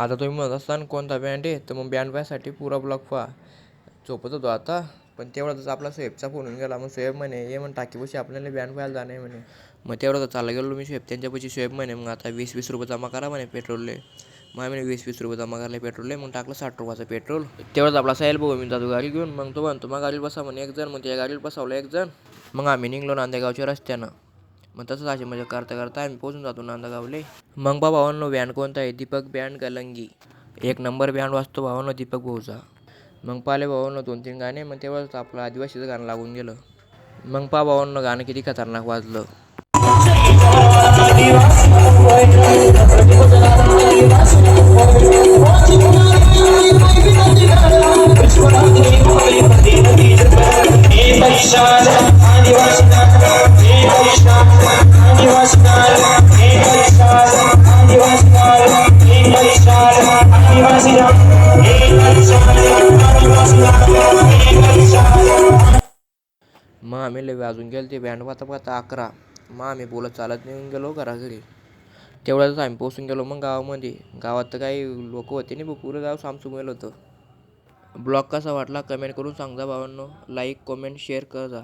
आता तुम्ही म्हणत असताना कोणता बँड आहे, तर मग बँड पाहायसाठी पुरा ब्लॉग पहा. झोपत होतो आता, पण तेवढाच आपला सोहेबचा फोन होऊन गेला. मग सोहेब म्हणे ये मग टाकीपाशी आपल्याला बँड पाहायला जाणे म्हणे. मग तेवढं तर चालला गेलो मी सोहेब त्यांच्यापाशी. सोहेब म्हणे मग आता 20-20 रुपये जमा करा म्हणे पेट्रोलले. मग म्हणे 20-20 रुपये जमा करायला पेट्रोलले. मग टाकलं 60 रुपयाचं पेट्रोल. तेवढंच आपला साहेल भाऊ मी जातो गाडी घेऊन. मग तो म्हणतो मग गाडीत बसा म्हणे एक जण. मग त्या गाडीत बसवलं एक जण. मग आम्ही निघलो नांदेगावच्या रस्त्यानं. मग तसंच अशी मजा करता करता आम्ही पोहोचून जातो नांदेगावले. मग भावांनो बँड कोणता आहे? दीपक बँड गलंगी. एक नंबर बँड वाजतो भावांनो दीपक भाऊचा. मग पाहिले भावांनो 2-3 गाणे. मग तेव्हाच आपलं आदिवासीचं गाणं लागून गेलं. मग पहा भावांनो गाणं किती खतरनाक वाजलं. मग आम्ही लय वाजून गेलो ते बँड पाहता पाहता 11. मग आम्ही बोलत चालत निघून गेलो घराघरी. तेवढ्यातच आम्ही पोचून गेलो मग गावामध्ये. गावात तर काही लोक होते नाही, पुरं गाव सामसूम गेलं होतं. ब्लॉग कसा वाटला कमेंट करून सांगा भावांनो. लाईक कमेंट शेअर करा.